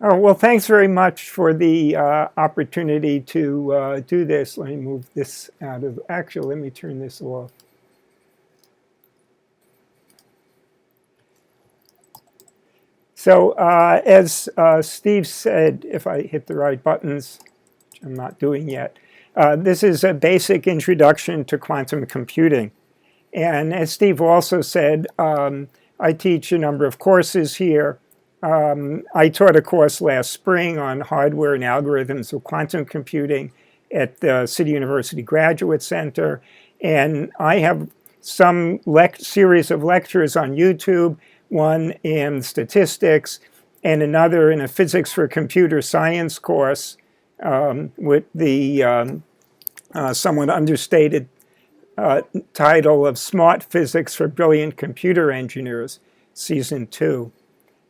Oh, well, thanks very much for the opportunity to do this. Let me move this out of, actually, let me turn this off. So as Steve said, if I hit the right buttons, which I'm not doing yet, this is a basic introduction to quantum computing. And as Steve also said, I teach a number of courses here. I taught a course last spring on hardware and algorithms of quantum computing at the City University Graduate Center. And I have some series of lectures on YouTube, one in statistics and another in a physics for computer science course with the somewhat understated title of Smart Physics for Brilliant Computer Engineers, Season 2.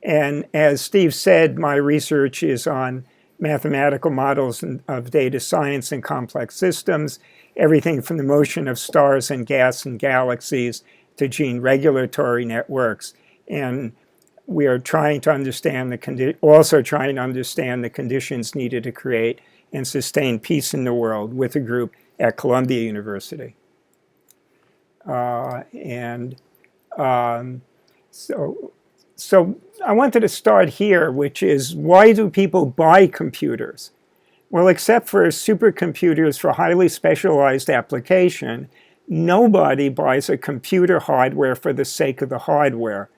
And as Steve said, my research is on mathematical models of data science and complex systems, everything from the motion of stars and gas and galaxies to gene regulatory networks. And we are trying to understand also trying to understand the conditions needed to create and sustain peace in the world with a group at Columbia University. And so I wanted to start here, which is, why do people buy computers? Well, except for supercomputers for highly specialized application, nobody buys a computer hardware for the sake of the hardware.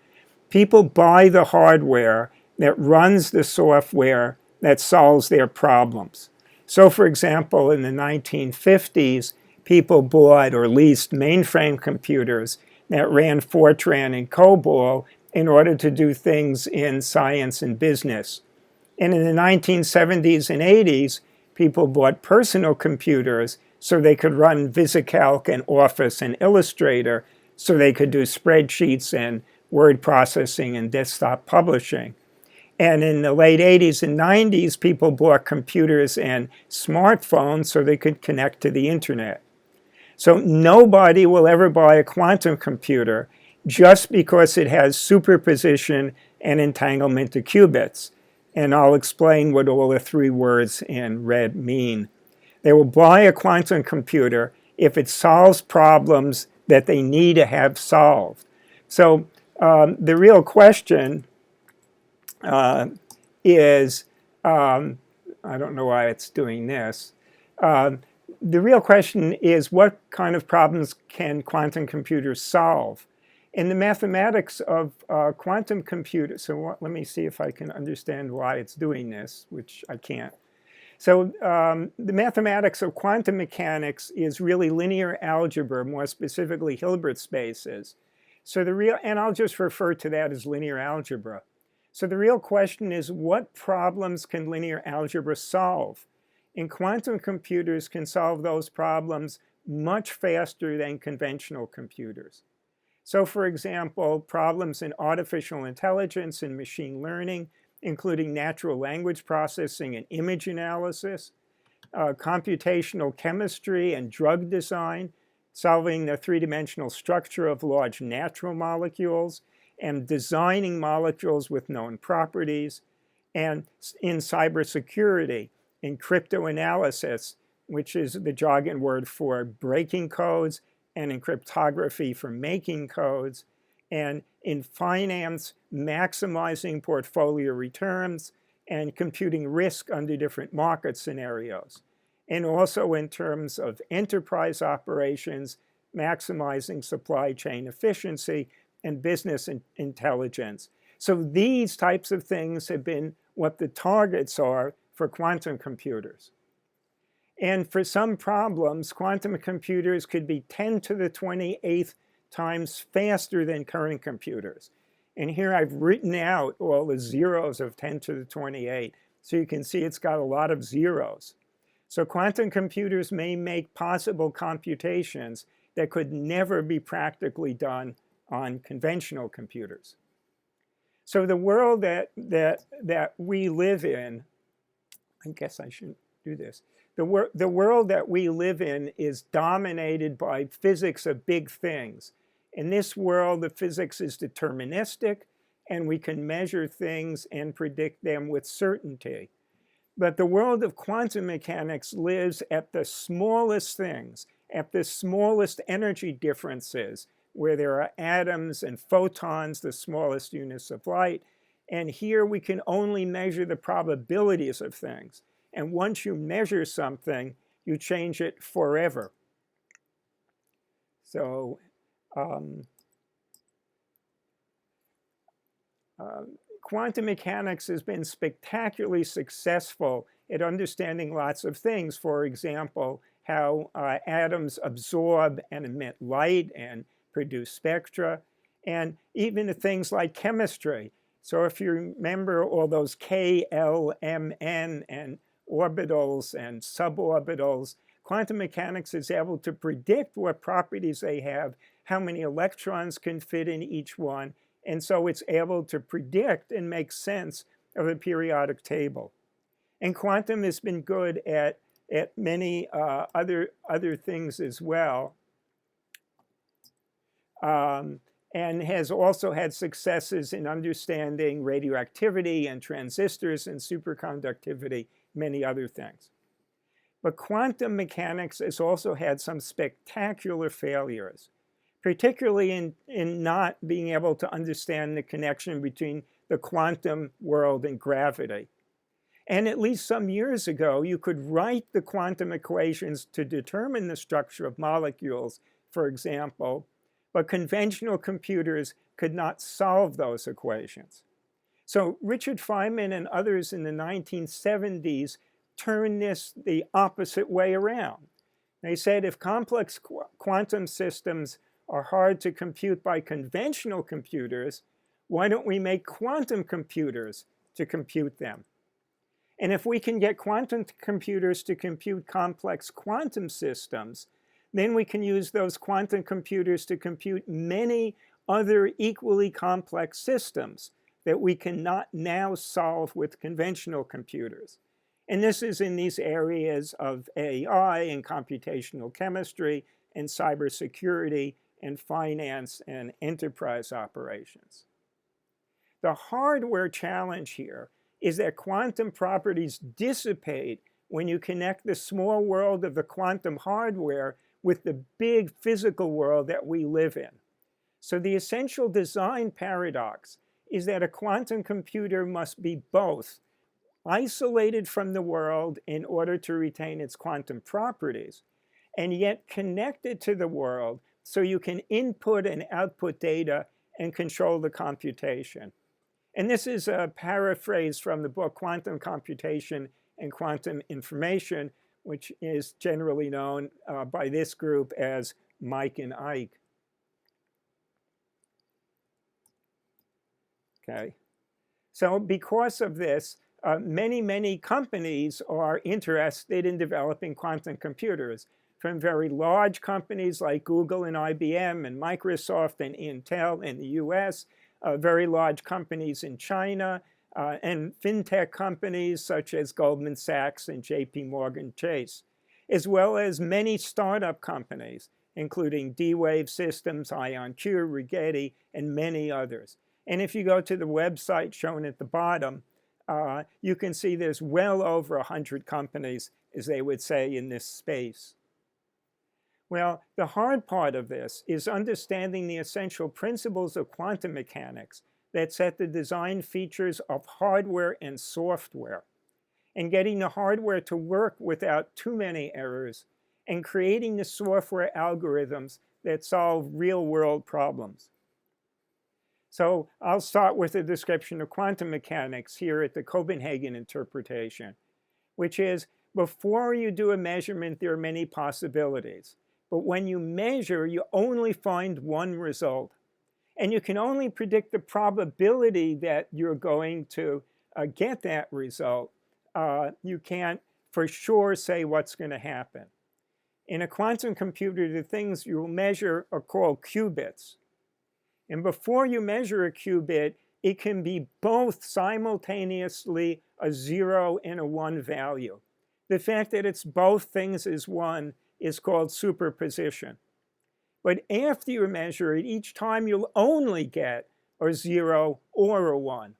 People buy the hardware that runs the software that solves their problems. So, for example, in the 1950s, people bought or leased mainframe computers that ran Fortran and COBOL in order to do things in science and business. And in the 1970s and 80s, people bought personal computers so they could run VisiCalc and Office and Illustrator, so they could do spreadsheets and word processing and desktop publishing. And in the late 80s and 90s, people bought computers and smartphones so they could connect to the internet. So nobody will ever buy a quantum computer just because it has superposition and entanglement of qubits. And I'll explain what all the three words in red mean. They will buy a quantum computer if it solves problems that they need to have solved. So the real question is, I don't know why it's doing this. The real question is, what kind of problems can quantum computers solve? In the mathematics of quantum computers, so let me see if I can understand why it's doing this, which I can't. So the mathematics of quantum mechanics is really linear algebra, more specifically Hilbert spaces. So and I'll just refer to that as linear algebra. So the real question is, what problems can linear algebra solve? And quantum computers can solve those problems much faster than conventional computers. So for example, problems in artificial intelligence and machine learning, including natural language processing and image analysis, computational chemistry and drug design, solving the three-dimensional structure of large natural molecules, and designing molecules with known properties, and in cybersecurity, in cryptoanalysis, which is the jargon word for breaking codes, and in cryptography for making codes, and in finance, maximizing portfolio returns, and computing risk under different market scenarios. And also in terms of enterprise operations, maximizing supply chain efficiency and business intelligence. So these types of things have been what the targets are for quantum computers. And for some problems, quantum computers could be 10 to the 28th times faster than current computers. And here I've written out all the zeros of 10 to the 28. So you can see it's got a lot of zeros. So quantum computers may make possible computations that could never be practically done on conventional computers. So the world that we live in, I guess I shouldn't do this. The world that we live in is dominated by physics of big things. In this world, the physics is deterministic, and we can measure things and predict them with certainty. But the world of quantum mechanics lives at the smallest things, at the smallest energy differences, where there are atoms and photons, the smallest units of light. And here we can only measure the probabilities of things. And once you measure something, you change it forever. So quantum mechanics has been spectacularly successful at understanding lots of things. For example, how atoms absorb and emit light and produce spectra, and even to things like chemistry. So if you remember all those K, L, M, N, and orbitals and suborbitals, quantum mechanics is able to predict what properties they have, how many electrons can fit in each one, and so it's able to predict and make sense of a periodic table. And quantum has been good at many other things as well, and has also had successes in understanding radioactivity and transistors and superconductivity, many other things. But quantum mechanics has also had some spectacular failures, particularly in not being able to understand the connection between the quantum world and gravity. And at least some years ago, you could write the quantum equations to determine the structure of molecules, for example, but conventional computers could not solve those equations. So Richard Feynman and others in the 1970s turned this the opposite way around. They said if complex quantum systems are hard to compute by conventional computers, why don't we make quantum computers to compute them? And if we can get quantum computers to compute complex quantum systems, then we can use those quantum computers to compute many other equally complex systems that we cannot now solve with conventional computers. And this is in these areas of AI and computational chemistry and cybersecurity and finance and enterprise operations. The hardware challenge here is that quantum properties dissipate when you connect the small world of the quantum hardware with the big physical world that we live in. So the essential design paradox is that a quantum computer must be both isolated from the world in order to retain its quantum properties, and yet connected to the world so you can input and output data and control the computation. And this is a paraphrase from the book Quantum Computation and Quantum Information, which is generally known by this group as Mike and Ike. Okay. So because of this, many companies are interested in developing quantum computers, from very large companies like Google and IBM and Microsoft and Intel in the US, very large companies in China, and fintech companies such as Goldman Sachs and JP Morgan Chase, as well as many startup companies, including D-Wave Systems, IonQ, Rigetti, and many others. And if you go to the website shown at the bottom, you can see there's well over 100 companies, as they would say, in this space. Well, the hard part of this is understanding the essential principles of quantum mechanics that set the design features of hardware and software, and getting the hardware to work without too many errors, and creating the software algorithms that solve real-world problems. So I'll start with a description of quantum mechanics here at the Copenhagen interpretation, which is before you do a measurement, there are many possibilities. But when you measure, you only find one result. And you can only predict the probability that you're going to get that result. You can't for sure say what's going to happen. In a quantum computer, the things you will measure are called qubits. And before you measure a qubit, it can be both simultaneously a 0 and a 1 value. The fact that it's both things as one is called superposition. But after you measure it, each time you'll only get or 0 or a 1.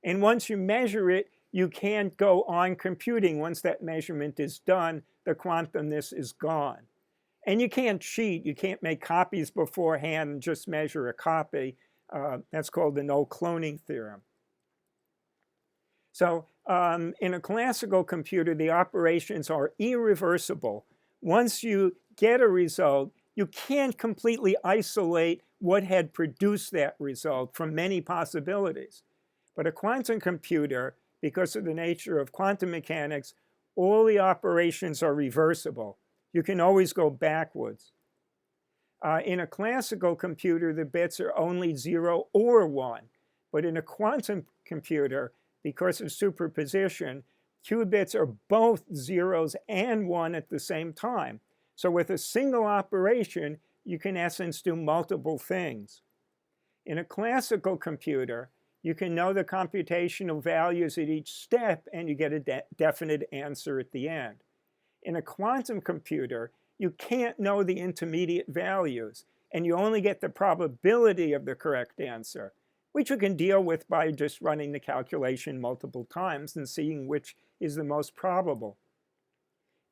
And once you measure it, you can't go on computing. Once that measurement is done, the quantumness is gone. And you can't cheat. You can't make copies beforehand and just measure a copy. That's called the no cloning theorem. So in a classical computer, the operations are irreversible. Once you get a result, you can't completely isolate what had produced that result from many possibilities. But a quantum computer, because of the nature of quantum mechanics, all the operations are reversible. You can always go backwards. In a classical computer, the bits are only 0 or 1. But in a quantum computer, because of superposition, qubits are both zeros and 1 at the same time. So with a single operation, you can, in essence, do multiple things. In a classical computer, you can know the computational values at each step, and you get a definite answer at the end. In a quantum computer, you can't know the intermediate values, and you only get the probability of the correct answer, which you can deal with by just running the calculation multiple times and seeing which is the most probable.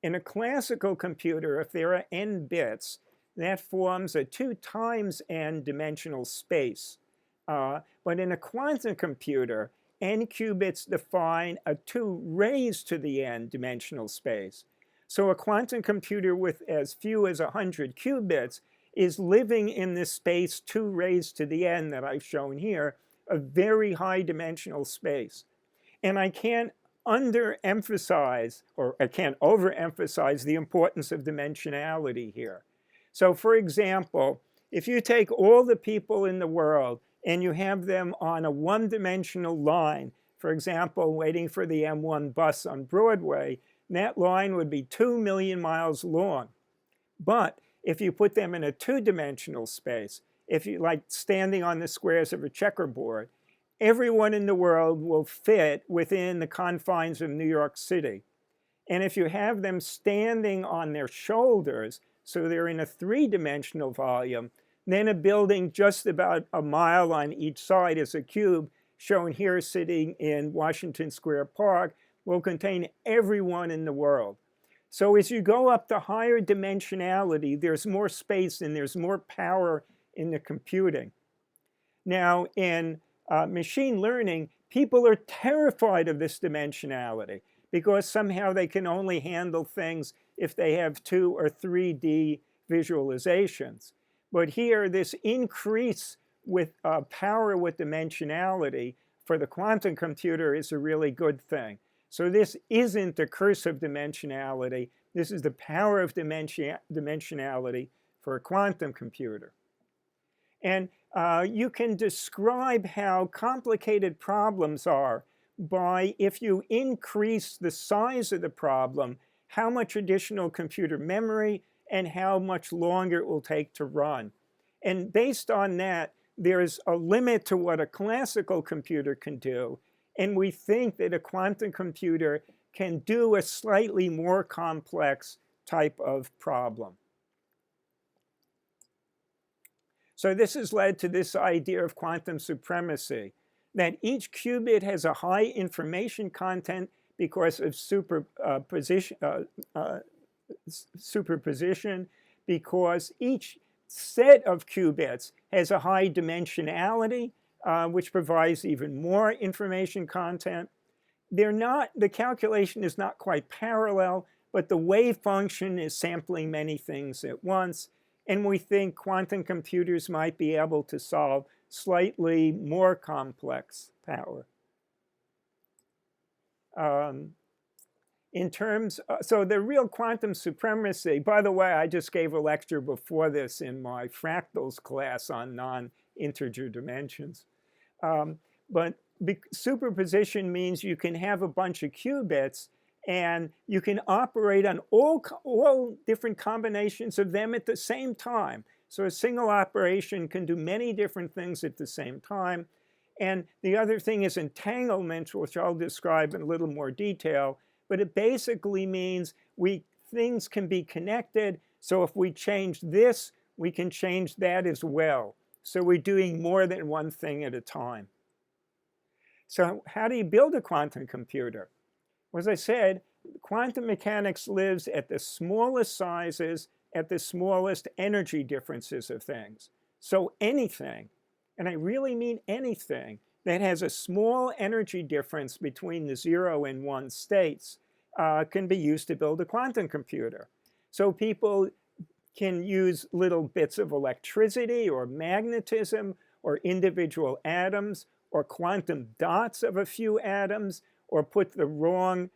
In a classical computer, if there are n bits, that forms a 2 times n dimensional space. But in a quantum computer, n qubits define a 2 raised to the n dimensional space. So a quantum computer with as few as 100 qubits is living in this space 2 raised to the n that I've shown here, a very high dimensional space. And I can't underemphasize, or I can't overemphasize the importance of dimensionality here. So for example, if you take all the people in the world and you have them on a one-dimensional line, for example, waiting for the M1 bus on Broadway, that line would be 2 million miles long. But if you put them in a two-dimensional space, if you like standing on the squares of a checkerboard, everyone in the world will fit within the confines of New York City. And if you have them standing on their shoulders, so they're in a three-dimensional volume, then a building just about a mile on each side is a cube, shown here sitting in Washington Square Park, will contain everyone in the world. So as you go up to higher dimensionality, there's more space and there's more power in the computing. Now, in machine learning, people are terrified of this dimensionality because somehow they can only handle things if they have 2 or 3D visualizations. But here, this increase with power with dimensionality for the quantum computer is a really good thing. So this isn't the curse of dimensionality. This is the power of dimensionality for a quantum computer. And you can describe how complicated problems are by, if you increase the size of the problem, how much additional computer memory and how much longer it will take to run. And based on that, there's a limit to what a classical computer can do. And we think that a quantum computer can do a slightly more complex type of problem. So this has led to this idea of quantum supremacy, that each qubit has a high information content because of superposition, because each set of qubits has a high dimensionality, which provides even more information content. The calculation is not quite parallel, but the wave function is sampling many things at once. And we think quantum computers might be able to solve slightly more complex power. So the real quantum supremacy, by the way, I just gave a lecture before this in my fractals class on non-integer dimensions. But superposition means you can have a bunch of qubits and you can operate on all different combinations of them at the same time. So a single operation can do many different things at the same time. And the other thing is entanglement, which I'll describe in a little more detail. But it basically means things can be connected. So if we change this, we can change that as well. So we're doing more than one thing at a time. So how do you build a quantum computer? Well, as I said, quantum mechanics lives at the smallest sizes, at the smallest energy differences of things. So anything, and I really mean anything, that has a small energy difference between the 0 and 1 states can be used to build a quantum computer. So people can use little bits of electricity or magnetism or individual atoms or quantum dots of a few atoms or put the wrong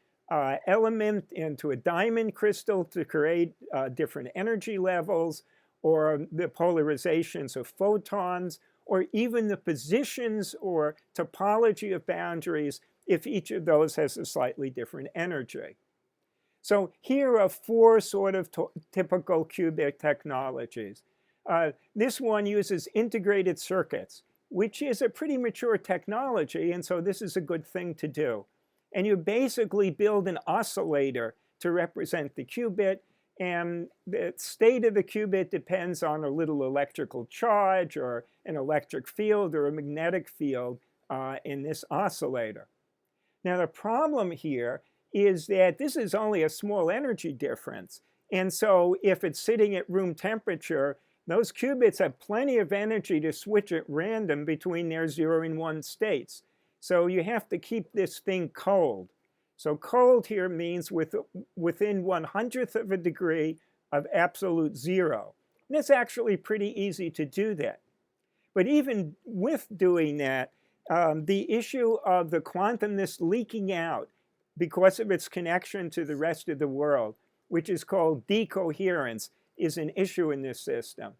element into a diamond crystal to create different energy levels, or the polarizations of photons, or even the positions or topology of boundaries if each of those has a slightly different energy. So here are four sort of typical qubit technologies. This one uses integrated circuits, which is a pretty mature technology, and so this is a good thing to do. And you basically build an oscillator to represent the qubit, and the state of the qubit depends on a little electrical charge or an electric field or a magnetic field in this oscillator. Now the problem here is that this is only a small energy difference. And so if it's sitting at room temperature, those qubits have plenty of energy to switch at random between their 0 and 1 states. So you have to keep this thing cold. So cold here means within 1/100th of a degree of absolute 0. And it's actually pretty easy to do that. But even with doing that, the issue of the quantumness leaking out because of its connection to the rest of the world, which is called decoherence, is an issue in this system.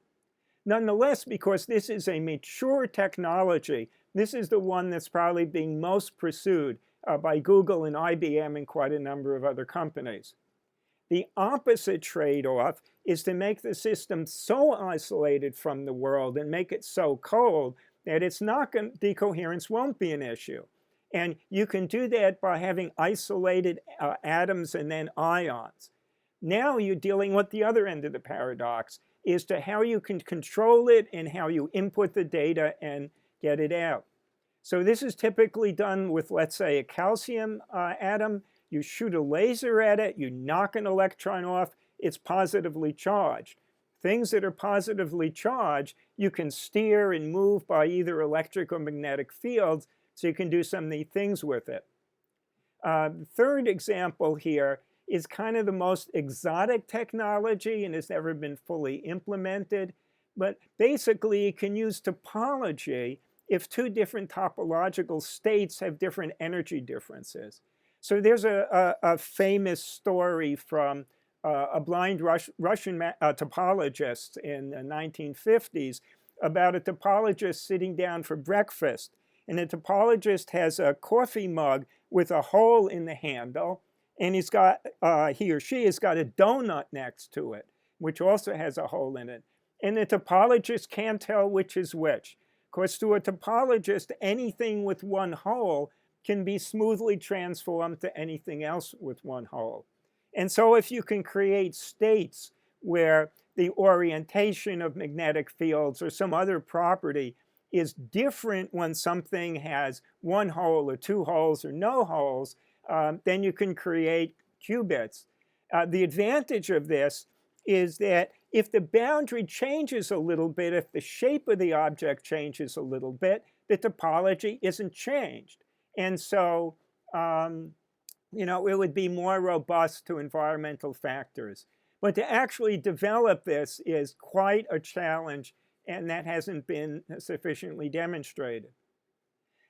Nonetheless, because this is a mature technology, this is the one that's probably being most pursued by Google and IBM and quite a number of other companies. The opposite trade-off is to make the system so isolated from the world and make it so cold that decoherence won't be an issue. And you can do that by having isolated atoms and then ions. Now you're dealing with the other end of the paradox, is to how you can control it and how you input the data and get it out. So this is typically done with, let's say, a calcium atom. You shoot a laser at it, you knock an electron off, it's positively charged. Things that are positively charged, you can steer and move by either electric or magnetic fields, so you can do some neat things with it. The third example here is kind of the most exotic technology and has never been fully implemented. But basically, you can use topology if two different topological states have different energy differences. So there's a famous story from a blind Russian topologist in the 1950s about a topologist sitting down for breakfast. And the topologist has a coffee mug with a hole in the handle, and he or she has got a donut next to it, which also has a hole in it. And the topologist can't tell which is which. Because to a topologist, anything with one hole can be smoothly transformed to anything else with one hole. And so if you can create states where the orientation of magnetic fields or some other property is different when something has one hole or two holes or no holes, then you can create qubits. The advantage of this is that if the boundary changes a little bit, if the shape of the object changes a little bit, the topology isn't changed. And so, it would be more robust to environmental factors. But to actually develop this is quite a challenge, and that hasn't been sufficiently demonstrated.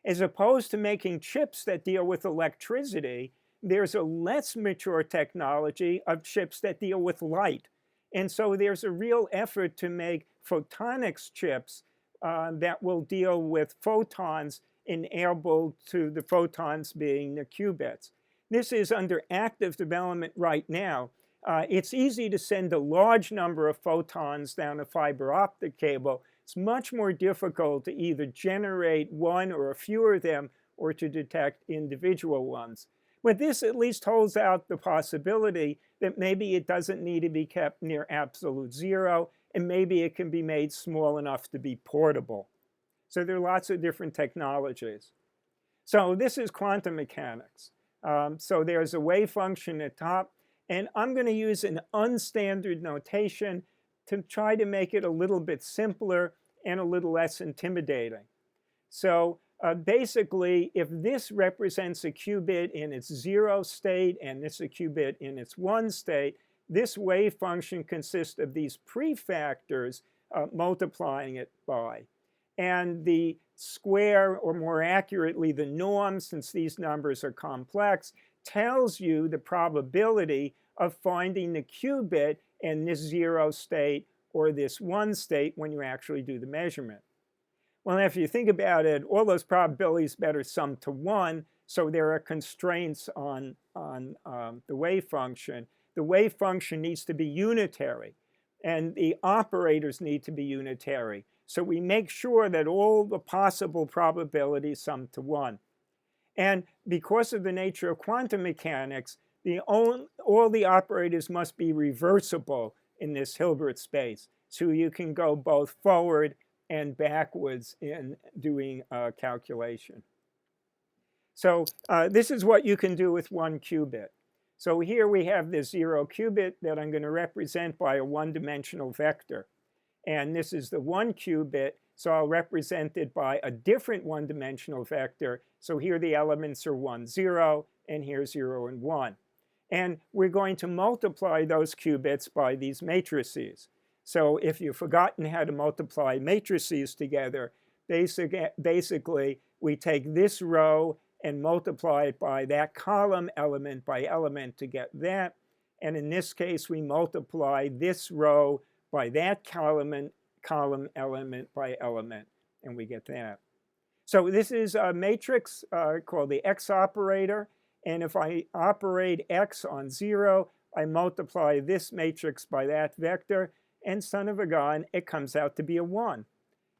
As opposed to making chips that deal with electricity, there's a less mature technology of chips that deal with light. And so there's a real effort to make photonics chips that will deal with photons enabled to the photons being the qubits. This is under active development right now. It's easy to send a large number of photons down a fiber optic cable. It's much more difficult to either generate one or a few of them or to detect individual ones. But this at least holds out the possibility that maybe it doesn't need to be kept near absolute 0, and maybe it can be made small enough to be portable. So there are lots of different technologies. So this is quantum mechanics. So there's a wave function at top, and I'm going to use an unstandard notation to try to make it a little bit simpler and a little less intimidating. So basically, if this represents a qubit in its 0 state and this a qubit in its 1 state, this wave function consists of these prefactors multiplying it by. And the square, or more accurately, the norm, since these numbers are complex, tells you the probability of finding the qubit in this 0 state or this 1 state when you actually do the measurement. Well, if you think about it, all those probabilities better sum to 1, so there are constraints on the wave function. The wave function needs to be unitary, and the operators need to be unitary. So we make sure that all the possible probabilities sum to 1. And because of the nature of quantum mechanics, all the operators must be reversible in this Hilbert space. So you can go both forward and backwards in doing calculation. So this is what you can do with 1 qubit. So here we have this 0 qubit that I'm going to represent by a one-dimensional vector. And this is the 1 qubit, so I'll represent it by a different one-dimensional vector. So here the elements are 1, 0, and here 0 and 1. And we're going to multiply those qubits by these matrices. So if you've forgotten how to multiply matrices together, basically we take this row and multiply it by that column element by element to get that. And in this case, we multiply this row by that column element by element, and we get that. So this is a matrix called the X operator. And if I operate X on 0, I multiply this matrix by that vector, and son of a gun, it comes out to be a 1.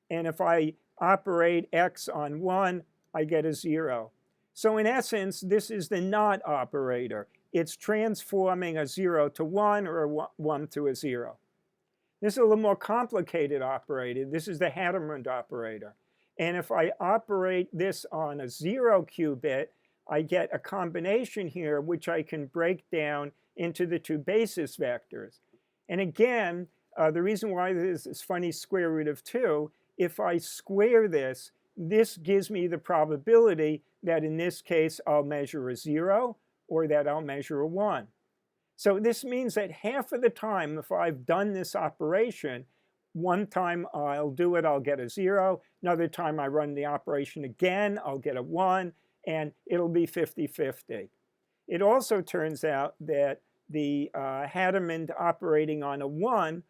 And if I operate X on 1, I get a 0. So in essence, this is the not operator. It's transforming a 0 to 1 or a 1 to a 0. This is a little more complicated operator. This is the Hadamard operator. And if I operate this on a 0 qubit, I get a combination here which I can break down into the 2 basis vectors. And again, the reason why this is funny square root of 2, if I square this, this gives me the probability that in this case I'll measure a 0 or that I'll measure a 1. So this means that half of the time, if I've done this operation, one time I'll do it, I'll get a 0. Another time I run the operation again, I'll get a 1, and it'll be 50-50. It also turns out that the Hadamard operating on a 1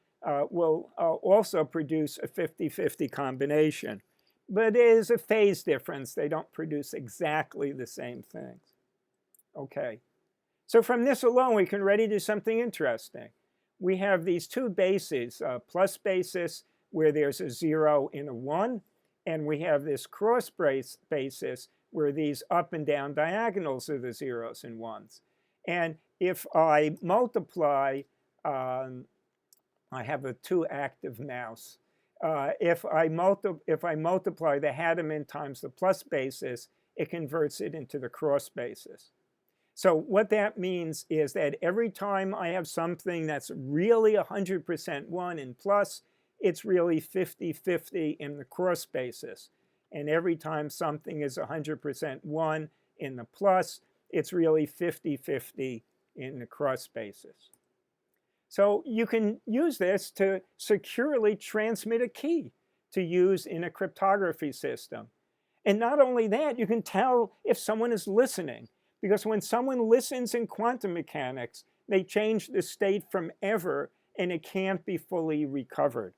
will also produce a 50-50 combination. But there's a phase difference. They don't produce exactly the same things. Okay. So from this alone, we can already do something interesting. We have these 2 bases, plus basis, where there's a 0 and a 1. And we have this cross basis, where these up and down diagonals are the 0s and 1s. And if I multiply, I have a 2-active mouse. If I multiply the Hadamard times the plus basis, it converts it into the cross basis. So what that means is that every time I have something that's really 100% 1 in plus, it's really 50-50 in the cross basis. And every time something is 100% 1 in the plus, it's really 50-50 in the cross basis. So you can use this to securely transmit a key to use in a cryptography system. And not only that, you can tell if someone is listening. Because when someone listens in quantum mechanics, they change the state from ever, and it can't be fully recovered.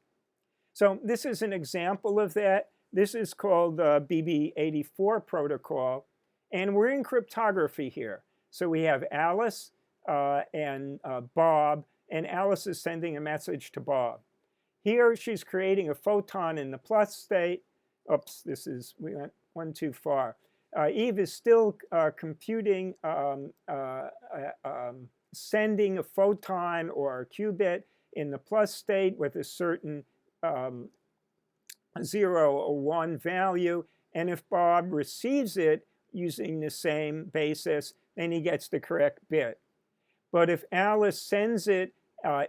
So this is an example of that. This is called the BB84 protocol. And we're in cryptography here. So we have Alice and Bob, and Alice is sending a message to Bob. Here she's creating a photon in the plus state. Oops, we went one too far. Eve is still sending a photon or a qubit in the plus state with a certain 0 or 1 value. And if Bob receives it using the same basis, then he gets the correct bit. But if Alice sends it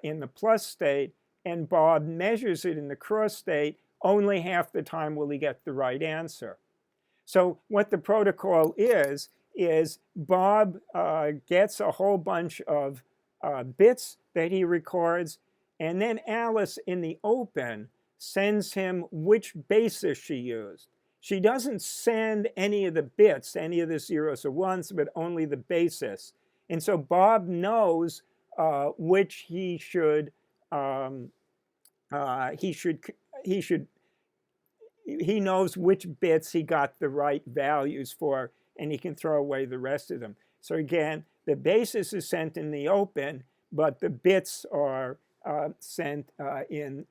in the plus state and Bob measures it in the cross state, only half the time will he get the right answer. So what the protocol is Bob gets a whole bunch of bits that he records, and then Alice in the open sends him which basis she used. She doesn't send any of the bits, any of the zeros or ones, but only the basis. And so Bob knows which he should he knows which bits he got the right values for, and he can throw away the rest of them. So again, the basis is sent in the open, but the bits are sent in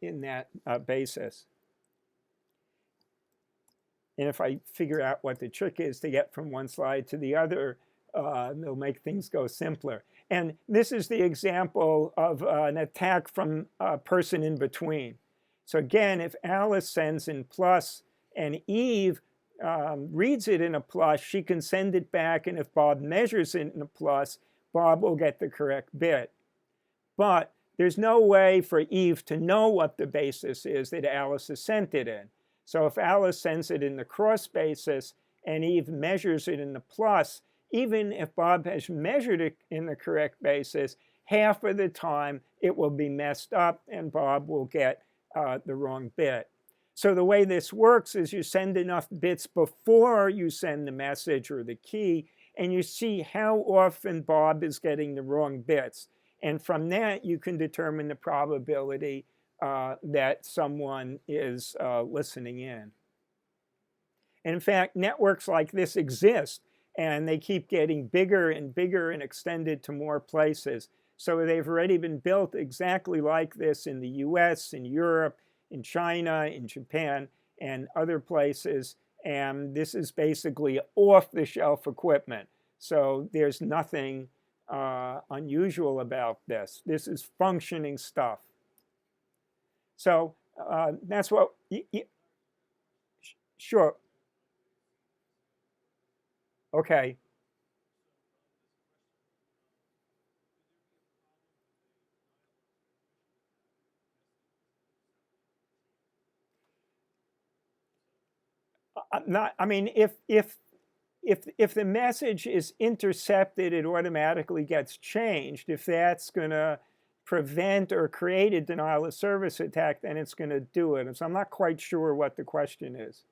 that basis. And if I figure out what the trick is to get from one slide to the other, it'll make things go simpler. And this is the example of an attack from a person in between. So again, if Alice sends in plus and Eve reads it in a plus, she can send it back. And if Bob measures it in a plus, Bob will get the correct bit. But there's no way for Eve to know what the basis is that Alice has sent it in. So if Alice sends it in the cross basis and Eve measures it in the plus, even if Bob has measured it in the correct basis, half of the time it will be messed up and Bob will get the wrong bit. So the way this works is you send enough bits before you send the message or the key, and you see how often Bob is getting the wrong bits. And from that, you can determine the probability that someone is listening in. And in fact, networks like this exist, and they keep getting bigger and bigger and extended to more places. So they've already been built exactly like this in the US, in Europe, in China, in Japan, and other places. And this is basically off-the-shelf equipment. So there's nothing unusual about this. This is functioning stuff. So that's what, sure. Okay. I mean, if the message is intercepted, it automatically gets changed. If that's going to prevent or create a denial of service attack, then it's going to do it. And so I'm not quite sure what the question is.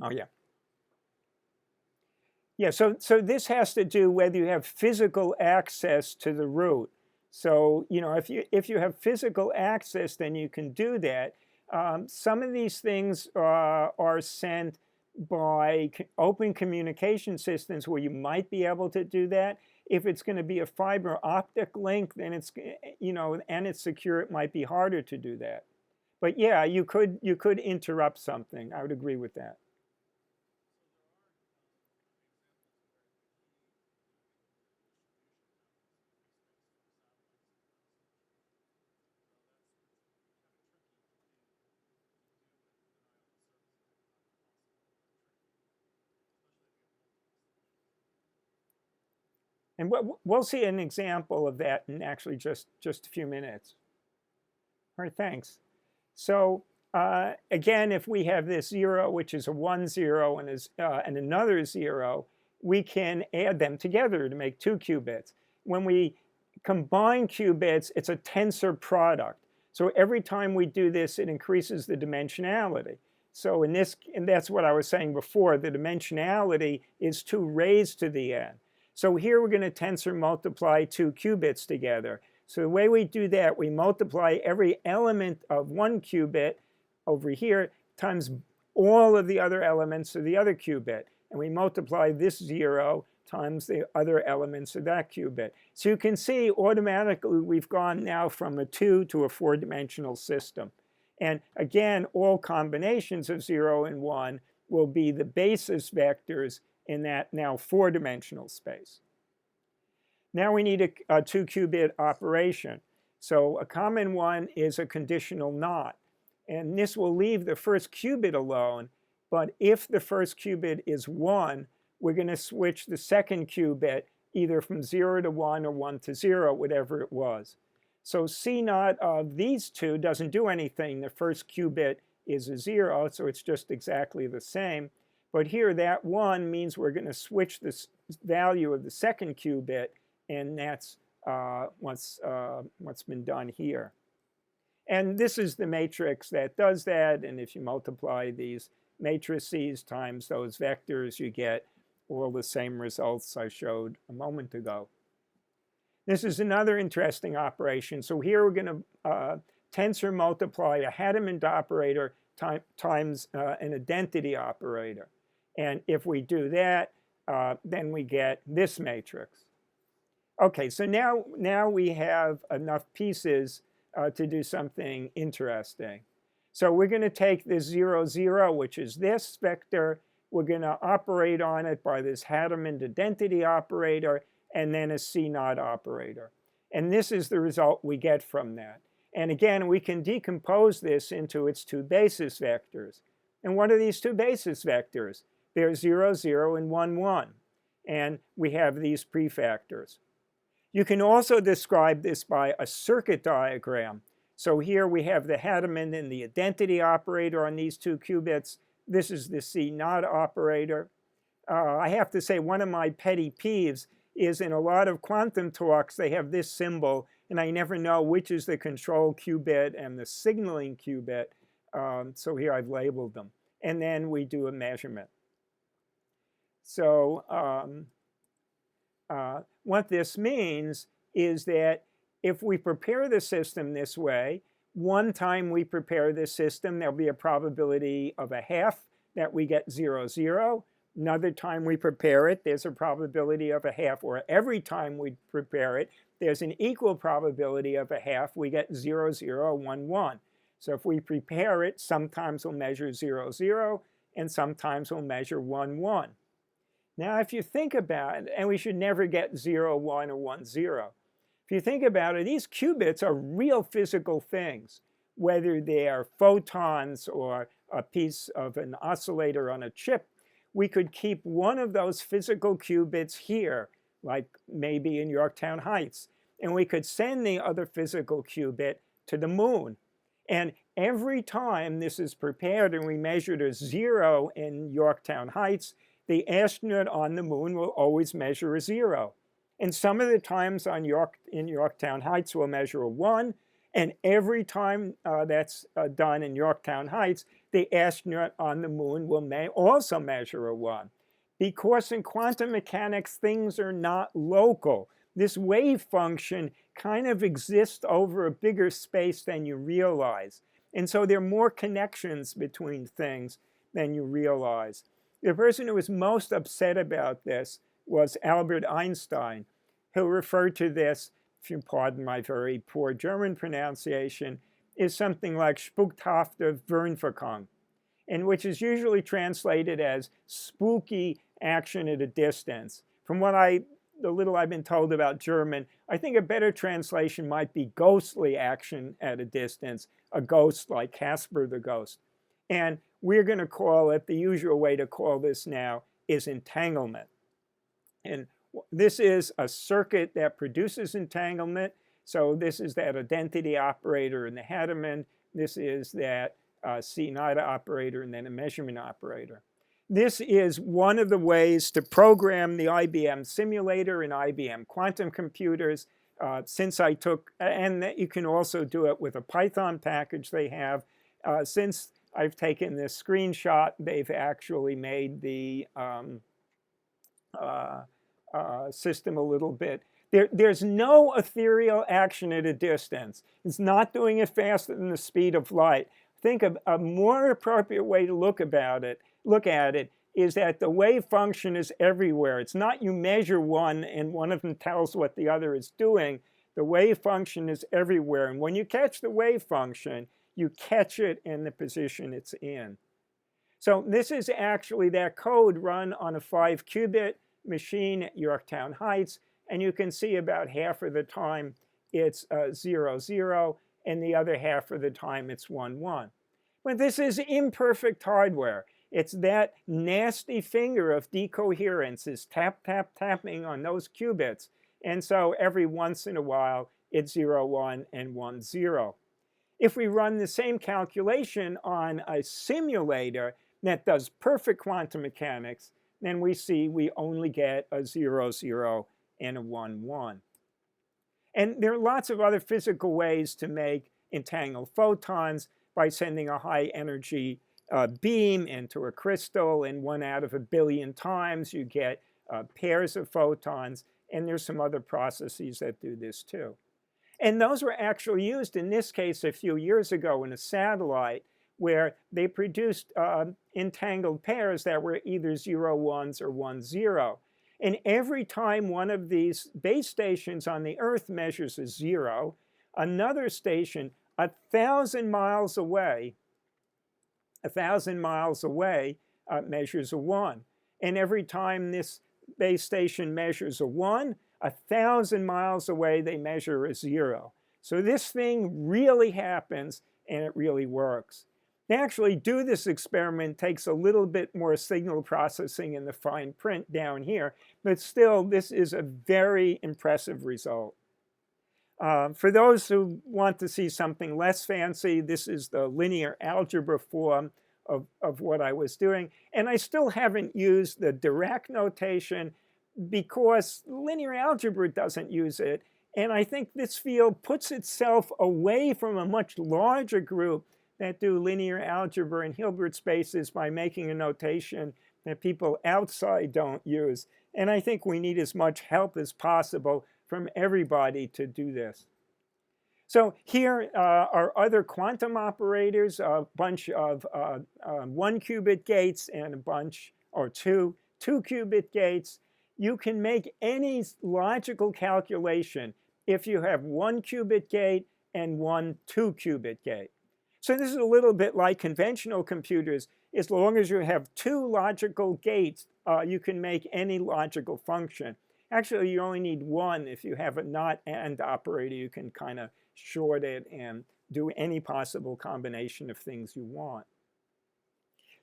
Oh, yeah. Yeah, so this has to do whether you have physical access to the root. So, you know, if you have physical access, then you can do that. Some of these things are sent by open communication systems where you might be able to do that. If it's going to be a fiber optic link, then it's, you know, and it's secure, it might be harder to do that. But yeah, you could interrupt something. I would agree with that. And we'll see an example of that in actually just a few minutes. All right, thanks. So again, if we have this 0, which is a 1, 0, and another 0, we can add them together to make 2 qubits. When we combine qubits, it's a tensor product. So every time we do this, it increases the dimensionality. So and that's what I was saying before, the dimensionality is 2 raised to the n. So here we're going to tensor multiply 2 qubits together. So the way we do that, we multiply every element of 1 qubit over here times all of the other elements of the other qubit. And we multiply this 0 times the other elements of that qubit. So you can see automatically we've gone now from a 2 to a 4-dimensional system. And again, all combinations of 0 and 1 will be the basis vectors in that now 4-dimensional space. Now we need a 2-qubit operation. So a common one is a conditional not. And this will leave the first qubit alone. But if the first qubit is 1, we're going to switch the second qubit either from 0 to 1 or 1 to 0, whatever it was. So C0 of these two doesn't do anything. The first qubit is a 0, so it's just exactly the same. But here, that 1 means we're going to switch the value of the second qubit, and that's what's been done here. And this is the matrix that does that. And if you multiply these matrices times those vectors, you get all the same results I showed a moment ago. This is another interesting operation. So here we're going to tensor multiply a Hadamard operator times an identity operator. And if we do that, then we get this matrix. OK, so now we have enough pieces to do something interesting. So we're going to take this 0, 0, which is this vector. We're going to operate on it by this Hadamard identity operator, and then a C0 operator. And this is the result we get from that. And again, we can decompose this into its two basis vectors. And what are these two basis vectors? They're 0, 0, and 1, 1. And we have these prefactors. You can also describe this by a circuit diagram. So here we have the Hadamard and the identity operator on these two qubits. This is the C0 operator. I have to say, one of my petty peeves is in a lot of quantum talks, they have this symbol, and I never know which is the control qubit and the signaling qubit. So here I've labeled them. And then we do a measurement. So what this means is that if we prepare the system this way, one time we prepare the system, there'll be a probability of a half that we get 0, 0. Another time we prepare it, there's a probability of a half. Or every time we prepare it, there's an equal probability of a half. We get 0, 0, 1, 1. So if we prepare it, sometimes we'll measure 0, 0, and sometimes we'll measure 1, 1. Now, if you think about it, and we should never get 0, 1, or 1, 0. If you think about it, these qubits are real physical things, whether they are photons or a piece of an oscillator on a chip. We could keep one of those physical qubits here, like maybe in Yorktown Heights, and we could send the other physical qubit to the moon. And every time this is prepared and we measure a 0 in Yorktown Heights, the astronaut on the moon will always measure a 0. And some of the times in Yorktown Heights we'll measure a 1. And every time that's done in Yorktown Heights, the astronaut on the moon will also measure a 1. Because in quantum mechanics, things are not local. This wave function kind of exists over a bigger space than you realize. And so there are more connections between things than you realize. The person who was most upset about this was Albert Einstein, who referred to this, if you pardon my very poor German pronunciation, is something like spukhafte Wernwirkung, and which is usually translated as spooky action at a distance. From the little I've been told about German, I think a better translation might be ghostly action at a distance, a ghost like Casper the Ghost. And we're going to call it, the usual way to call this now is entanglement. And this is a circuit that produces entanglement. So this is that identity operator in the Hadamard. This is that C0 operator and then a measurement operator. This is one of the ways to program the IBM simulator and IBM quantum computers. Since I took, and that you can also do it with a Python package they have. Since I've taken this screenshot, they've actually made the system a little bit. There's no ethereal action at a distance. It's not doing it faster than the speed of light. I think a more appropriate way to look at it is that the wave function is everywhere. It's not you measure one and one of them tells what the other is doing. The wave function is everywhere. And when you catch the wave function, you catch it in the position it's in. So this is actually that code run on a 5-qubit machine at Yorktown Heights. And you can see about half of the time it's 0, 0, and the other half of the time it's 1, 1. But this is imperfect hardware. It's that nasty finger of decoherence is tap, tap, tapping on those qubits. And so every once in a while, it's 0, 1, and 1, 0. If we run the same calculation on a simulator that does perfect quantum mechanics, then we see we only get a 0, 0, and a 1, 1. And there are lots of other physical ways to make entangled photons by sending a high energy beam into a crystal, and 1 out of a billion times you get pairs of photons, and there's some other processes that do this too. And those were actually used in this case a few years ago in a satellite where they produced entangled pairs that were either 0, 1s or 1, 0. And every time one of these base stations on the Earth measures a 0, another station 1,000 miles away, measures a 1. And every time this base station measures a 1, 1,000 miles away they measure a 0. So this thing really happens, and it really works. To actually do this experiment takes a little bit more signal processing in the fine print down here, but still this is a very impressive result. For those who want to see something less fancy, this is the linear algebra form of what I was doing. And I still haven't used the Dirac notation because linear algebra doesn't use it. And I think this field puts itself away from a much larger group that do linear algebra and Hilbert spaces by making a notation that people outside don't use. And I think we need as much help as possible from everybody to do this. So here are other quantum operators, a bunch of 1-qubit gates and a bunch, or two 2-qubit gates. You can make any logical calculation if you have 1-qubit gate and 1 2-qubit gate. So this is a little bit like conventional computers. As long as you have 2 logical gates, you can make any logical function. Actually, you only need 1. If you have a not and operator, you can kind of short it and do any possible combination of things you want.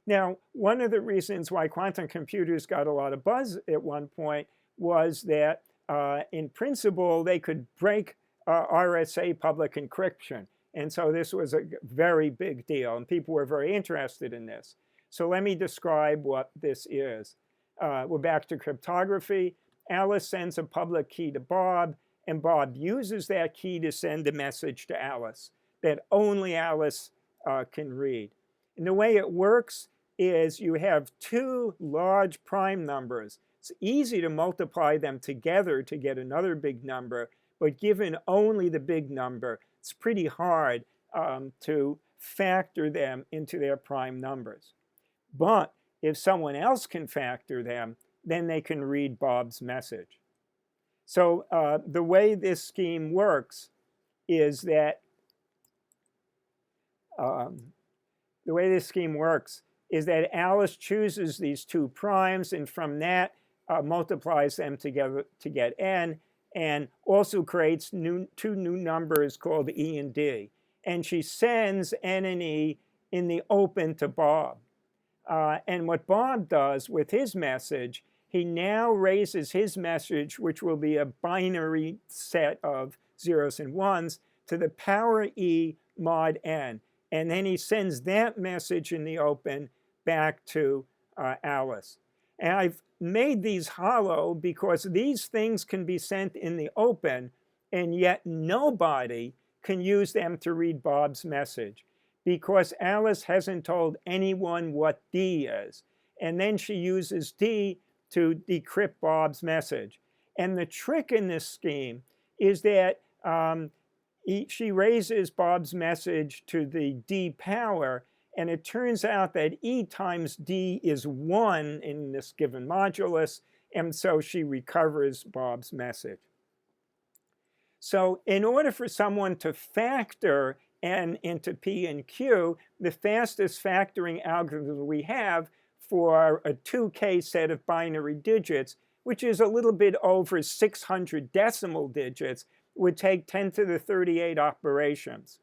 Now, one of the reasons why quantum computers got a lot of buzz at one point was that, in principle, they could break RSA public encryption. And so this was a very big deal, and people were very interested in this. So let me describe what this is. We're back to cryptography. Alice sends a public key to Bob, and Bob uses that key to send a message to Alice that only Alice can read. And the way it works is you have 2 large prime numbers. It's easy to multiply them together to get another big number, but given only the big number, it's pretty hard to factor them into their prime numbers. But if someone else can factor them, then they can read Bob's message. So the way this scheme works is that Alice chooses these 2 primes, and from that multiplies them together to get n, and also creates 2 new numbers called E and D. And she sends n and E in the open to Bob. And what Bob does with his message, he now raises his message, which will be a binary set of 0s and 1s, to the power E mod n. And then he sends that message in the open back to Alice. And I've made these hollow because these things can be sent in the open, and yet nobody can use them to read Bob's message because Alice hasn't told anyone what D is. And then she uses D to decrypt Bob's message. And the trick in this scheme is that she raises Bob's message to the D power, And it turns out that E times D is 1 in this given modulus, and so she recovers Bob's message. So in order for someone to factor n into p and q, the fastest factoring algorithm we have for a 2k set of binary digits, which is a little bit over 600 decimal digits, would take 10 to the 38 operations.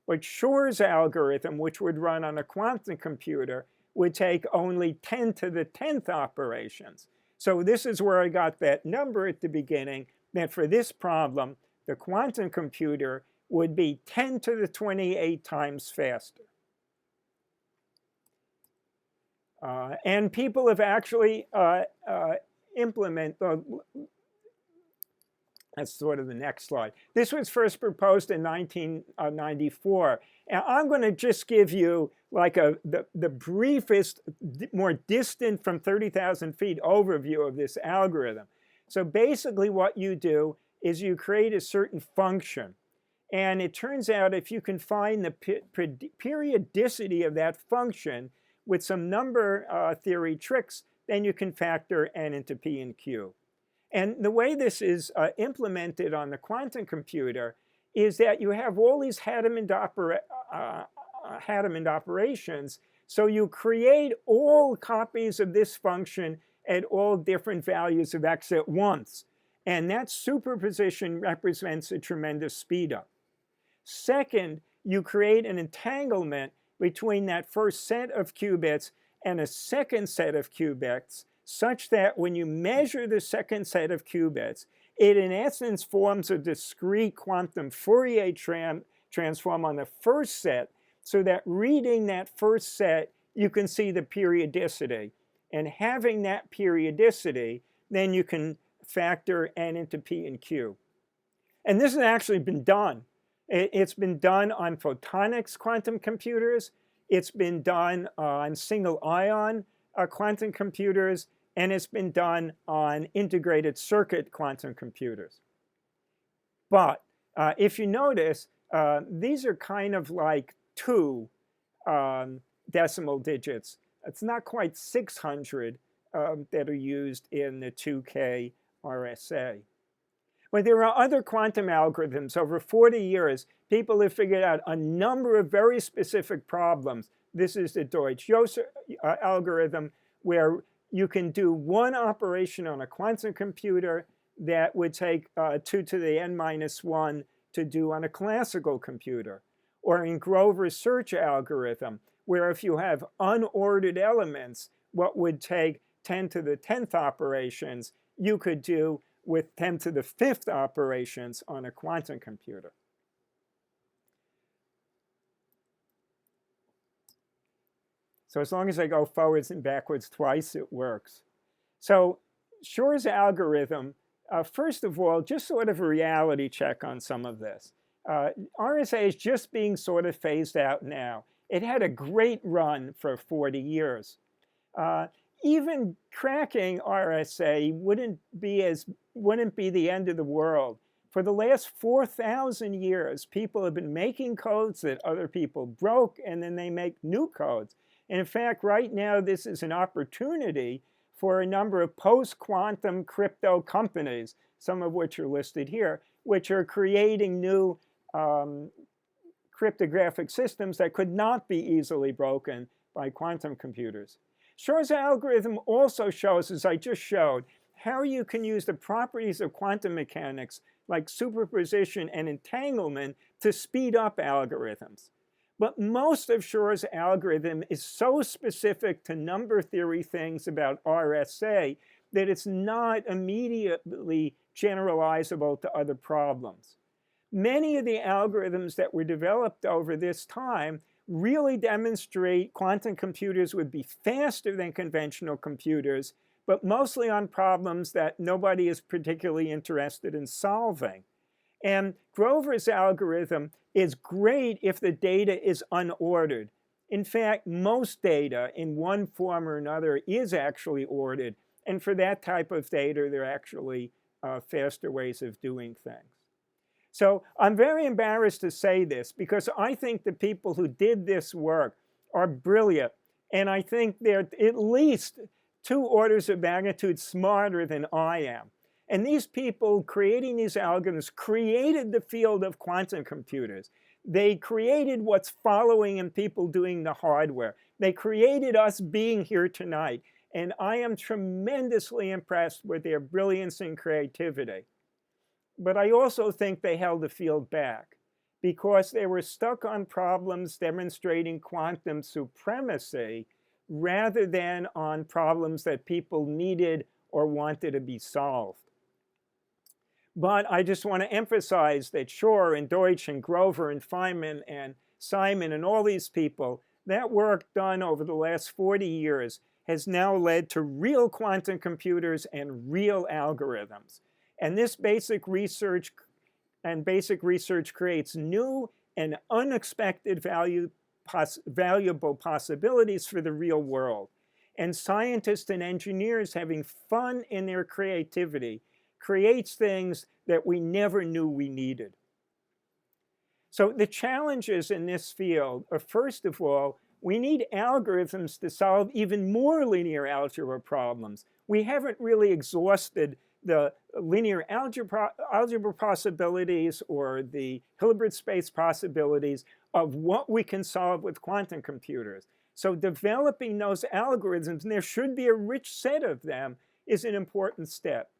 But Shor's algorithm, which would run on a quantum computer, would take only 10 to the 10th operations. So this is where I got that number at the beginning, that for this problem, the quantum computer would be 10 to the 28 times faster. And people have actually implemented, that's sort of the next slide. This was first proposed in 1994. And I'm going to just give you like the briefest, more distant from 30,000 feet overview of this algorithm. So basically what you do is you create a certain function. And it turns out if you can find the periodicity of that function with some number theory tricks, then you can factor n into p and q. And the way this is implemented on the quantum computer is that you have all these Hammond operations. So you create all copies of this function at all different values of x at once. And that superposition represents a tremendous speedup. Second, you create an entanglement between that first set of qubits and a second set of qubits, such that when you measure the second set of qubits, it in essence forms a discrete quantum Fourier transform on the first set, so that reading that first set, you can see the periodicity. And having that periodicity, then you can factor n into p and q. And this has actually been done. It's been done on photonics quantum computers. It's been done on single ion quantum computers, and it's been done on integrated circuit quantum computers. But if you notice, these are kind of like 2 decimal digits. It's not quite 600 that are used in the 2K RSA. But there are other quantum algorithms. Over 40 years, people have figured out a number of very specific problems. This is the Deutsch-Joseph algorithm, where you can do one operation on a quantum computer that would take 2 to the n-1 to do on a classical computer. Or in Grover's search algorithm, where if you have unordered elements, what would take 10 to the 10th operations, you could do with 10 to the 5th operations on a quantum computer. So as long as I go forwards and backwards twice, it works. So Shor's algorithm, first of all, just sort of a reality check on some of this. RSA is just being sort of phased out now. It had a great run for 40 years. Even cracking RSA wouldn't be the end of the world. For the last 4,000 years, people have been making codes that other people broke, and then they make new codes. And in fact, right now, this is an opportunity for a number of post-quantum crypto companies, some of which are listed here, which are creating new cryptographic systems that could not be easily broken by quantum computers. Shor's algorithm also shows, as I just showed, how you can use the properties of quantum mechanics, like superposition and entanglement, to speed up algorithms. But most of Shor's algorithm is so specific to number theory things about RSA that it's not immediately generalizable to other problems. Many of the algorithms that were developed over this time really demonstrate quantum computers would be faster than conventional computers, but mostly on problems that nobody is particularly interested in solving. And Grover's algorithm is great if the data is unordered. In fact, most data in one form or another is actually ordered. And for that type of data, there are actually faster ways of doing things. So I'm very embarrassed to say this, because I think the people who did this work are brilliant. And I think they're at least 2 orders of magnitude smarter than I am. And these people creating these algorithms created the field of quantum computers. They created what's following in people doing the hardware. They created us being here tonight. And I am tremendously impressed with their brilliance and creativity. But I also think they held the field back because they were stuck on problems demonstrating quantum supremacy rather than on problems that people needed or wanted to be solved. But I just want to emphasize that Shor and Deutsch and Grover and Feynman and Simon and all these people, that work done over the last 40 years has now led to real quantum computers and real algorithms. And this basic research creates new and unexpected valuable possibilities for the real world. And scientists and engineers having fun in their creativity creates things that we never knew we needed. So the challenges in this field are, first of all, we need algorithms to solve even more linear algebra problems. We haven't really exhausted the linear algebra possibilities or the Hilbert space possibilities of what we can solve with quantum computers. So developing those algorithms, and there should be a rich set of them, is an important step.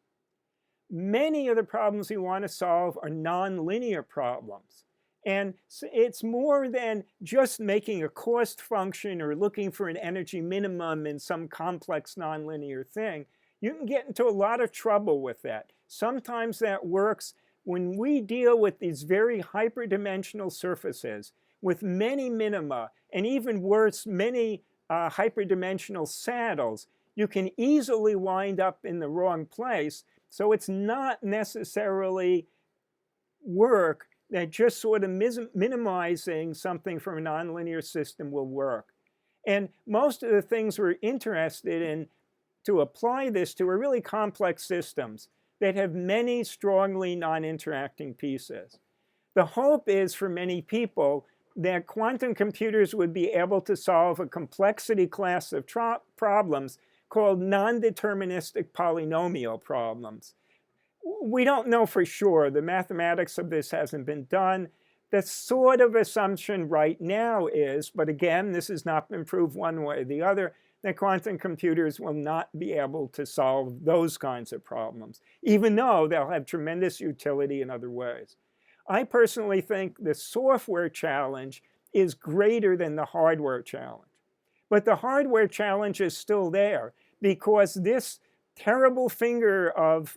Many of the problems we want to solve are nonlinear problems. And it's more than just making a cost function or looking for an energy minimum in some complex nonlinear thing. You can get into a lot of trouble with that. Sometimes that works when we deal with these very hyperdimensional surfaces with many minima, and even worse, many hyperdimensional saddles. You can easily wind up in the wrong place. So it's not necessarily work that just sort of minimizing something from a nonlinear system will work. And most of the things we're interested in to apply this to are really complex systems that have many strongly non-interacting pieces. The hope is for many people that quantum computers would be able to solve a complexity class of problems called non-deterministic polynomial problems. We don't know for sure. The mathematics of this hasn't been done. The sort of assumption right now is, but again, this has not been proved one way or the other, that quantum computers will not be able to solve those kinds of problems, even though they'll have tremendous utility in other ways. I personally think the software challenge is greater than the hardware challenge. But the hardware challenge is still there because this terrible finger of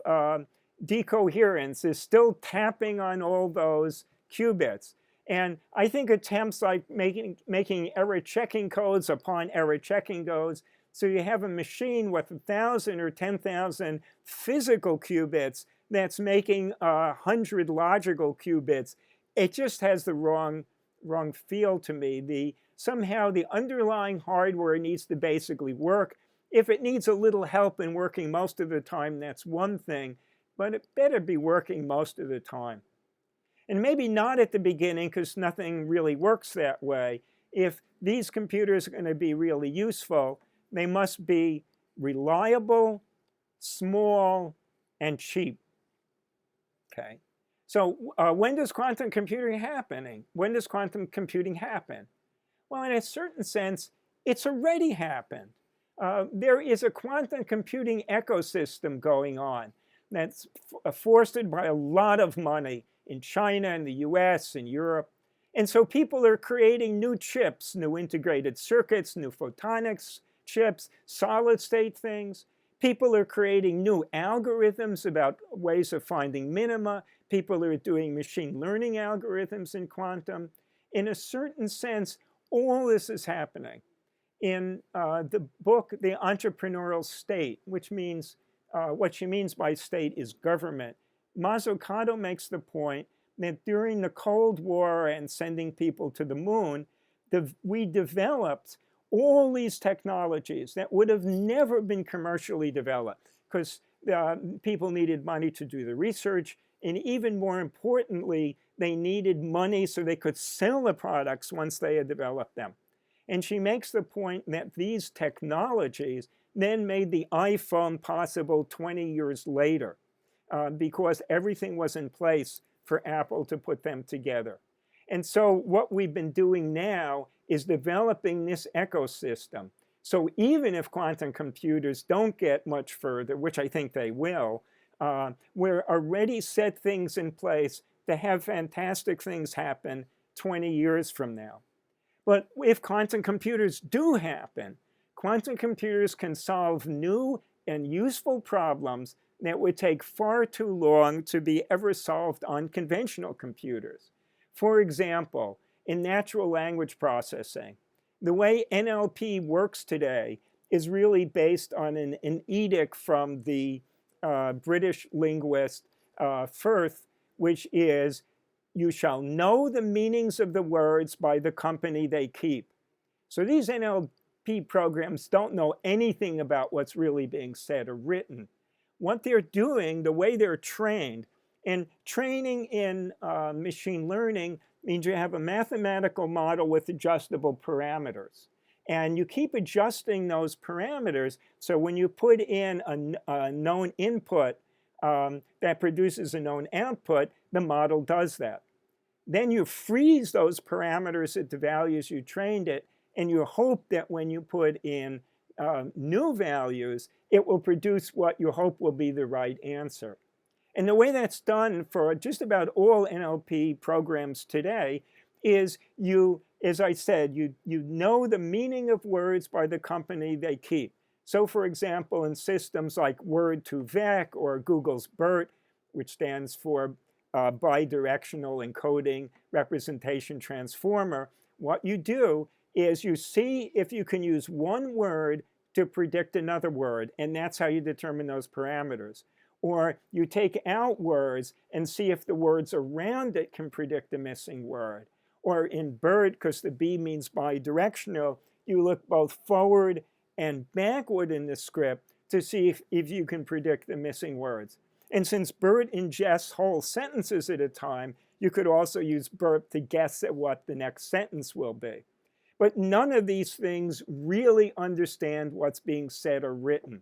decoherence is still tapping on all those qubits. And I think attempts like making error checking codes upon error checking codes, so you have a machine with 1,000 or 10,000 physical qubits that's making 100 logical qubits. It just has the wrong feel to me. Somehow the underlying hardware needs to basically work. If it needs a little help in working most of the time, that's one thing, but it better be working most of the time. And maybe not at the beginning, because nothing really works that way. If these computers are going to be really useful, they must be reliable, small, and cheap. Okay. So when does quantum computing happen? When does quantum computing happen? Well, in a certain sense, it's already happened. There is a quantum computing ecosystem going on that's fostered by a lot of money in China and the US and Europe. And so people are creating new chips, new integrated circuits, new photonics chips, solid state things. People are creating new algorithms about ways of finding minima. People are doing machine learning algorithms in quantum. In a certain sense, all this is happening. In the book, The Entrepreneurial State, which means, what she means by state is government, Mazzucato makes the point that during the Cold War and sending people to the moon, we developed all these technologies that would have never been commercially developed because people needed money to do the research, and even more importantly, they needed money so they could sell the products once they had developed them. And she makes the point that these technologies then made the iPhone possible 20 years later because everything was in place for Apple to put them together. And so what we've been doing now is developing this ecosystem. So even if quantum computers don't get much further, which I think they will, we're already set things in place to have fantastic things happen 20 years from now. But if quantum computers do happen, quantum computers can solve new and useful problems that would take far too long to be ever solved on conventional computers. For example, in natural language processing, the way NLP works today is really based on an edict from the British linguist Firth, which is, "You shall know the meanings of the words by the company they keep." So these NLP programs don't know anything about what's really being said or written. What they're doing, the way they're trained, and training in machine learning means you have a mathematical model with adjustable parameters. And you keep adjusting those parameters, so when you put in a known input that produces a known output, the model does that. Then you freeze those parameters at the values you trained it, and you hope that when you put in new values, it will produce what you hope will be the right answer. And the way that's done for just about all NLP programs today is as I said, you know the meaning of words by the company they keep. So for example, in systems like Word2Vec or Google's BERT, which stands for Bidirectional Encoding Representation Transformer, what you do is you see if you can use one word to predict another word, and that's how you determine those parameters. Or you take out words and see if the words around it can predict a missing word. Or in BERT, because the B means bidirectional, you look both forward and backward in the script to see if you can predict the missing words. And since BERT ingests whole sentences at a time, you could also use BERT to guess at what the next sentence will be. But none of these things really understand what's being said or written.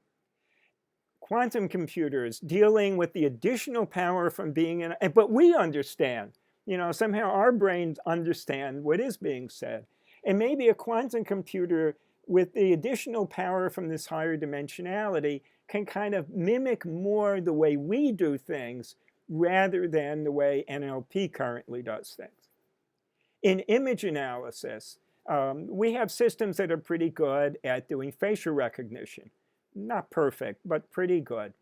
Quantum computers dealing with the additional power from being in, but we understand. Somehow our brains understand what is being said. And maybe a quantum computer with the additional power from this higher dimensionality can kind of mimic more the way we do things rather than the way NLP currently does things. In image analysis, we have systems that are pretty good at doing facial recognition. Not perfect, but pretty good.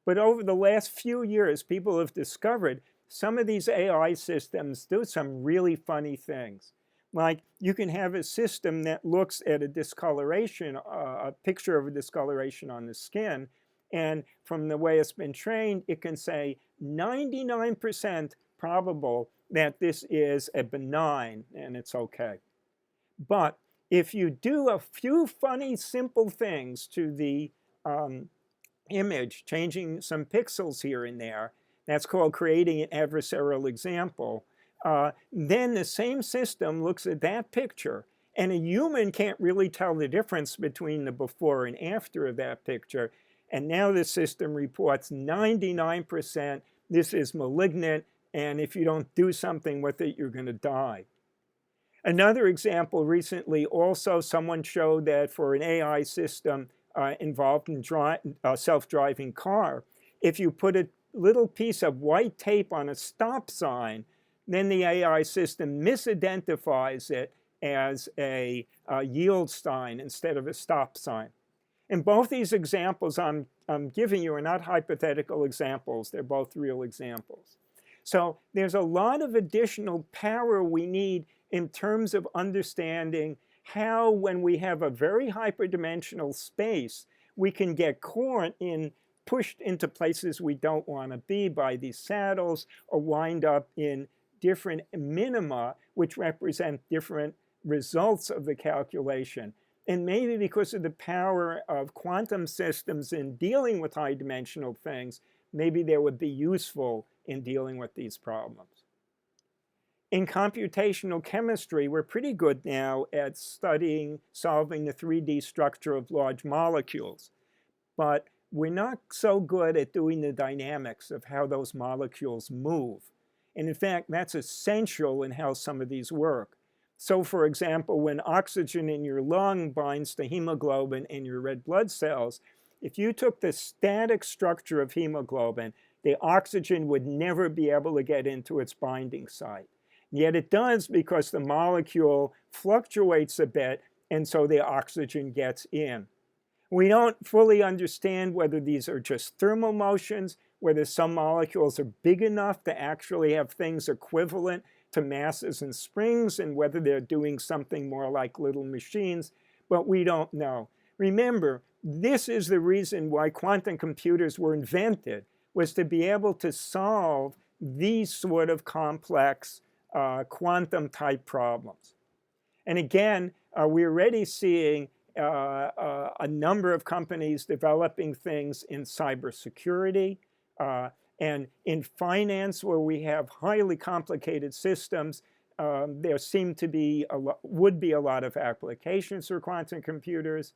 But over the last few years, people have discovered some of these AI systems do some really funny things. Like you can have a system that looks at a discoloration, a picture of a discoloration on the skin, and from the way it's been trained, it can say 99% probable that this is a benign and it's okay. But if you do a few funny, simple things to the image, changing some pixels here and there, that's called creating an adversarial example, then the same system looks at that picture, and a human can't really tell the difference between the before and after of that picture. And now the system reports 99% this is malignant, and if you don't do something with it, you're going to die. Another example recently, also someone showed that for an AI system involved in a self-driving car, if you put a little piece of white tape on a stop sign, then the AI system misidentifies it as a yield sign instead of a stop sign. And both these examples I'm giving you are not hypothetical examples. They're both real examples. So there's a lot of additional power we need in terms of understanding how, when we have a very hyperdimensional space, we can get pushed into places we don't want to be by these saddles, or wind up in different minima, which represent different results of the calculation. And maybe because of the power of quantum systems in dealing with high-dimensional things, maybe they would be useful in dealing with these problems. In computational chemistry, we're pretty good now at solving the 3D structure of large molecules. But we're not so good at doing the dynamics of how those molecules move. And in fact, that's essential in how some of these work. So for example, when oxygen in your lung binds to hemoglobin in your red blood cells, if you took the static structure of hemoglobin, the oxygen would never be able to get into its binding site. Yet it does because the molecule fluctuates a bit, and so the oxygen gets in. We don't fully understand whether these are just thermal motions, whether some molecules are big enough to actually have things equivalent to masses and springs, and whether they're doing something more like little machines, but we don't know. Remember, this is the reason why quantum computers were invented, was to be able to solve these sort of complex quantum-type problems. And again, we're already seeing a number of companies developing things in cybersecurity and in finance, where we have highly complicated systems. There seem to be would be a lot of applications for quantum computers,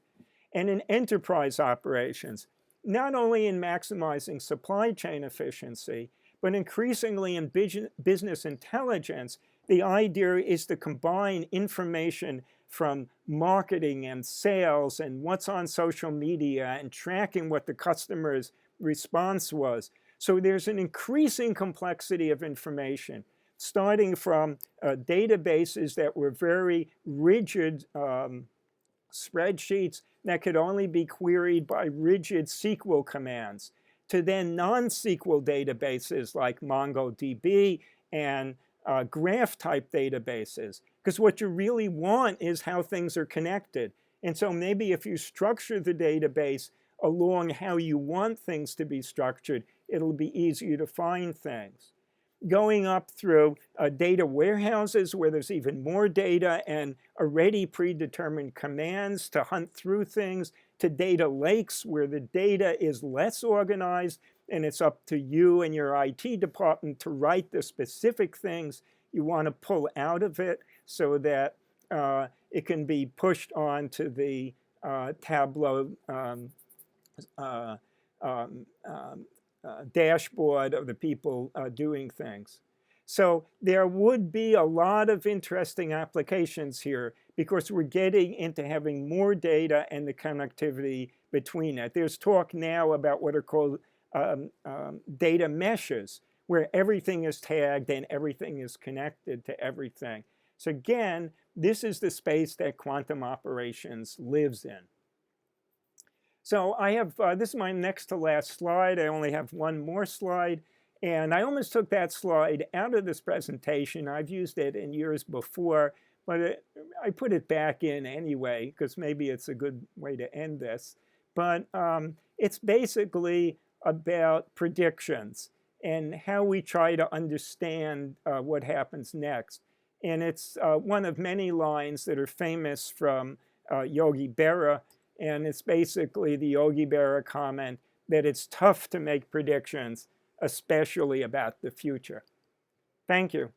and in enterprise operations, not only in maximizing supply chain efficiency, but increasingly in business intelligence. The idea is to combine information from marketing and sales and what's on social media and tracking what the customer's response was. So there's an increasing complexity of information, starting from databases that were very rigid spreadsheets that could only be queried by rigid SQL commands, to then non-SQL databases like MongoDB and graph-type databases. Because what you really want is how things are connected. And so maybe if you structure the database along how you want things to be structured, it'll be easier to find things. Going up through data warehouses where there's even more data and already predetermined commands to hunt through things, to data lakes where the data is less organized and it's up to you and your IT department to write the specific things you want to pull out of it so that it can be pushed on to the Tableau dashboard of the people doing things. So there would be a lot of interesting applications here because we're getting into having more data and the connectivity between it. There's talk now about what are called data meshes, where everything is tagged and everything is connected to everything. So again, this is the space that quantum operations lives in. So I have, this is my next to last slide. I only have one more slide. And I almost took that slide out of this presentation. I've used it in years before, but I put it back in anyway, because maybe it's a good way to end this. But it's basically about predictions and how we try to understand what happens next. And it's one of many lines that are famous from Yogi Berra. And it's basically the Yogi Berra comment that it's tough to make predictions, especially about the future. Thank you.